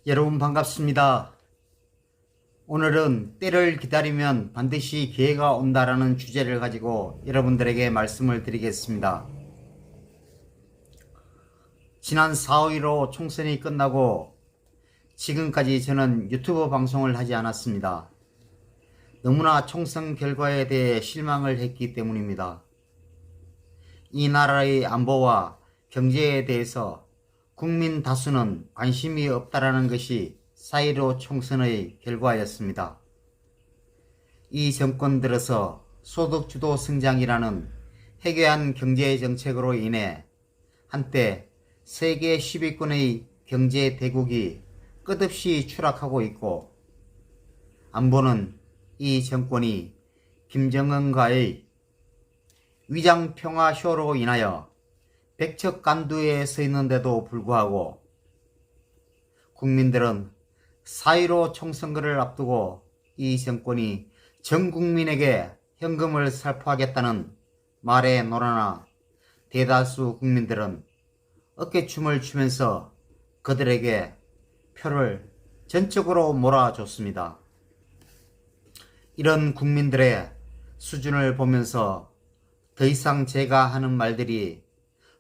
여러분 반갑습니다. 오늘은 때를 기다리면 반드시 기회가 온다라는 주제를 가지고 여러분들에게 말씀을 드리겠습니다. 지난 4, 5일로 총선이 끝나고 지금까지 저는 유튜브 방송을 하지 않았습니다. 너무나 총선 결과에 대해 실망을 했기 때문입니다. 이 나라의 안보와 경제에 대해서 국민 다수는 관심이 없다라는 것이 4.15 총선의 결과였습니다. 이 정권 들어서 소득주도 성장이라는 해괴한 경제정책으로 인해 한때 세계 10위권의 경제 대국이 끝없이 추락하고 있고, 안보는 이 정권이 김정은과의 위장평화쇼로 인하여 백척간두에 서 있는데도 불구하고 국민들은 4.15 총선거를 앞두고 이 정권이 전 국민에게 현금을 살포하겠다는 말에 놀아나 대다수 국민들은 어깨춤을 추면서 그들에게 표를 전적으로 몰아줬습니다. 이런 국민들의 수준을 보면서 더 이상 제가 하는 말들이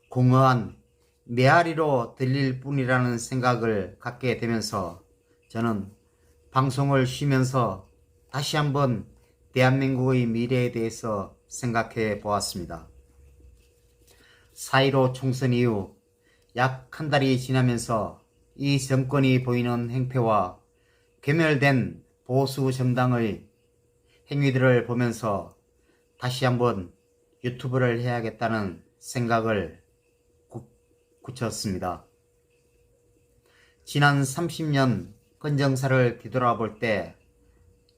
공허한 메아리로 들릴 뿐이라는 생각을 갖게 되면서 저는 방송을 쉬면서 다시 한번 대한민국의 미래에 대해서 생각해 보았습니다. 4.15 총선 이후 약 한 달이 지나면서 이 정권이 보이는 행패와 괴멸된 보수 정당의 행위들을 보면서 다시 한번 유튜브를 해야겠다는 생각을 굳혔습니다. 지난 30년 헌정사를 뒤돌아볼 때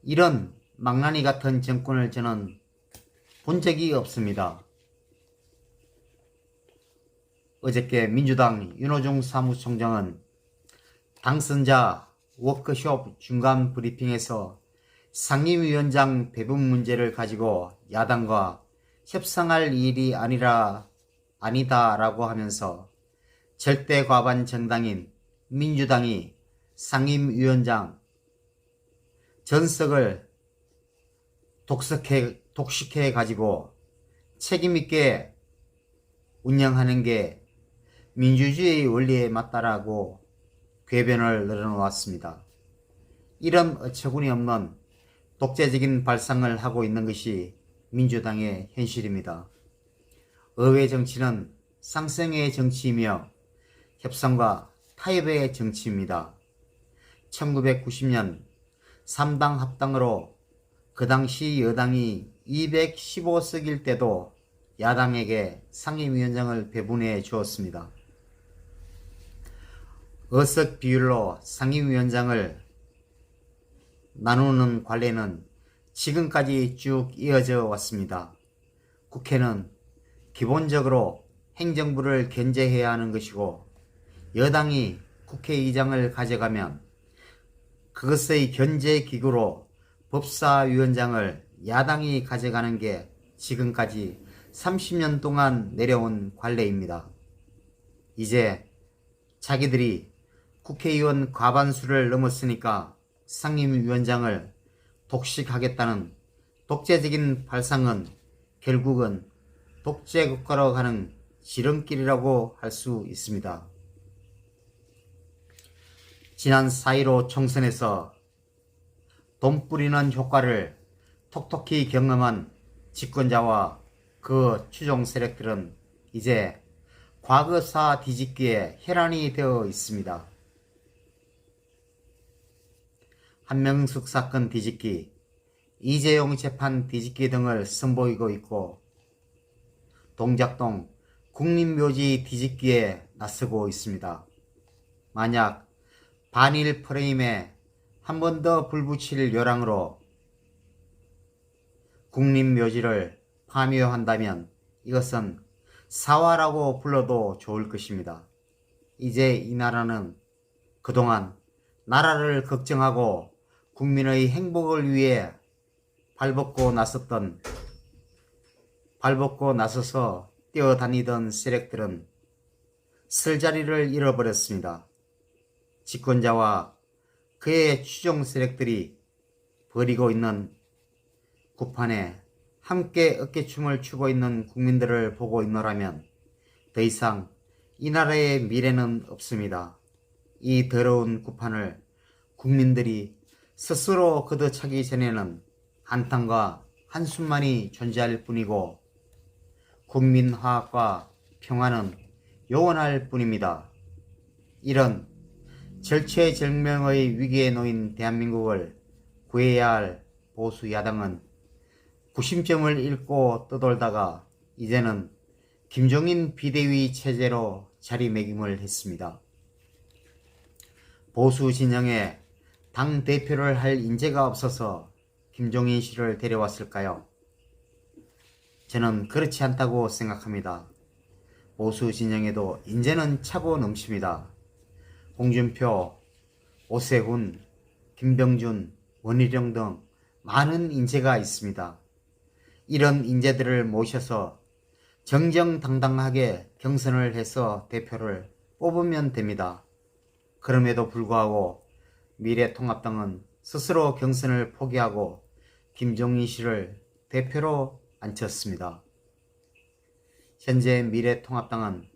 이런 망나니 같은 정권을 저는 본 적이 없습니다. 어저께 민주당 윤호중 사무총장은 당선자 워크숍 중간 브리핑에서 상임위원장 배분 문제를 가지고 야당과 협상할 일이 아니다라고 하면서 절대 과반 정당인 민주당이 상임위원장 전석을 독식해 가지고 책임있게 운영하는 게 민주주의 원리에 맞다라고 궤변을 늘어놓았습니다. 이런 어처구니 없는 독재적인 발상을 하고 있는 것이 민주당의 현실입니다. 의회 정치는 쌍성의 정치이며 협상과 타협의 정치입니다. 1990년 3당 합당으로 그 당시 여당이 215석일 때도 야당에게 상임위원장을 배분해 주었습니다. 어석 비율로 상임위원장을 나누는 관례는 지금까지 쭉 이어져 왔습니다. 국회는 기본적으로 행정부를 견제해야 하는 것이고, 여당이 국회의장을 가져가면 그것의 견제기구로 법사위원장을 야당이 가져가는 게 지금까지 30년 동안 내려온 관례입니다. 이제 자기들이 국회의원 과반수를 넘었으니까 상임위원장을 독식하겠다는 독재적인 발상은 결국은 독재국가로 가는 지름길이라고 할 수 있습니다. 지난 4.15 총선에서 돈 뿌리는 효과를 톡톡히 경험한 집권자와 그 추종 세력들은 이제 과거사 뒤집기에 혈안이 되어 있습니다. 한명숙 사건 뒤집기, 이재용 재판 뒤집기 등을 선보이고 있고, 동작동 국립묘지 뒤집기에 나서고 있습니다. 만약 반일 프레임에 한 번 더 불붙일 요량으로 국립묘지를 파묘한다면 이것은 사화라고 불러도 좋을 것입니다. 이제 이 나라는 그동안 나라를 걱정하고 국민의 행복을 위해 발벗고 나서서 뛰어다니던 세력들은 쓸자리를 잃어버렸습니다. 집권자와 그의 추종 세력들이 벌이고 있는 구판에 함께 어깨춤을 추고 있는 국민들을 보고 있노라면 더 이상 이 나라의 미래는 없습니다. 이 더러운 구판을 국민들이 스스로 걷어차기 전에는 한탄과 한숨만이 존재할 뿐이고 국민화합과 평화는 요원할 뿐입니다. 이런 절체절명의 위기에 놓인 대한민국을 구해야 할 보수 야당은 구심점을 잃고 떠돌다가 이제는 김종인 비대위 체제로 자리매김을 했습니다. 보수 진영에 당 대표를 할 인재가 없어서 김종인 씨를 데려왔을까요? 저는 그렇지 않다고 생각합니다. 보수 진영에도 인재는 차고 넘칩니다. 홍준표, 오세훈, 김병준, 원희룡 등 많은 인재가 있습니다. 이런 인재들을 모셔서 정정당당하게 경선을 해서 대표를 뽑으면 됩니다. 그럼에도 불구하고 미래통합당은 스스로 경선을 포기하고 김종인 씨를 대표로 앉혔습니다. 현재 미래통합당은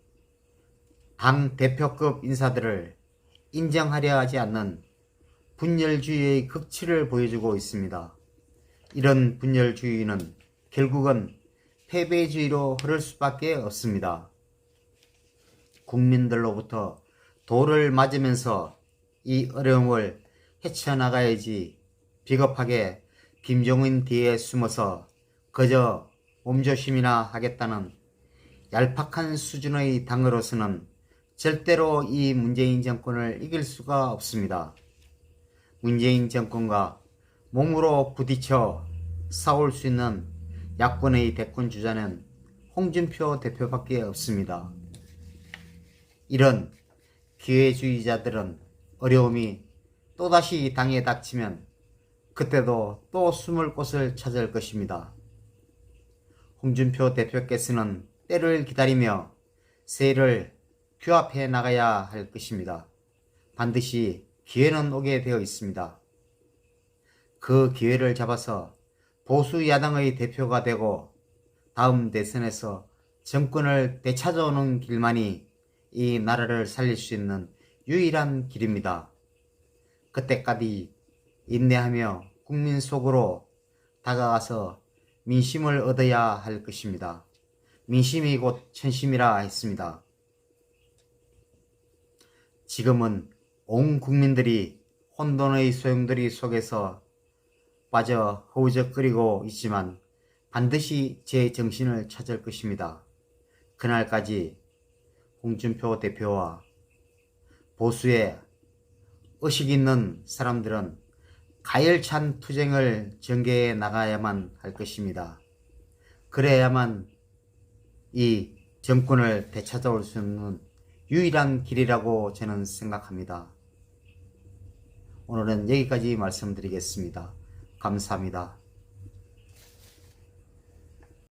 당 대표급 인사들을 인정하려 하지 않는 분열주의의 극치를 보여주고 있습니다. 이런 분열주의는 결국은 패배주의로 흐를 수밖에 없습니다. 국민들로부터 돌을 맞으면서 이 어려움을 헤쳐나가야지 비겁하게 김종인 뒤에 숨어서 그저 몸조심이나 하겠다는 얄팍한 수준의 당으로서는 절대로 이 문재인 정권을 이길 수가 없습니다. 문재인 정권과 몸으로 부딪혀 싸울 수 있는 야권의 대권 주자는 홍준표 대표밖에 없습니다. 이런 기회주의자들은 어려움이 또다시 당에 닥치면 그때도 또 숨을 곳을 찾을 것입니다. 홍준표 대표께서는 때를 기다리며 새해를 규합해 나가야 할 것입니다. 반드시 기회는 오게 되어 있습니다. 그 기회를 잡아서 보수 야당의 대표가 되고 다음 대선에서 정권을 되찾아오는 길만이 이 나라를 살릴 수 있는 유일한 길입니다. 그때까지 인내하며 국민 속으로 다가가서 민심을 얻어야 할 것입니다. 민심이 곧 천심이라 했습니다. 지금은 온 국민들이 혼돈의 소용돌이 속에서 빠져 허우적거리고 있지만 반드시 제 정신을 찾을 것입니다. 그날까지 홍준표 대표와 보수의 의식 있는 사람들은 가열찬 투쟁을 전개해 나가야만 할 것입니다. 그래야만 이 정권을 되찾아올 수 있는 유일한 길이라고 저는 생각합니다. 오늘은 여기까지 말씀드리겠습니다. 감사합니다.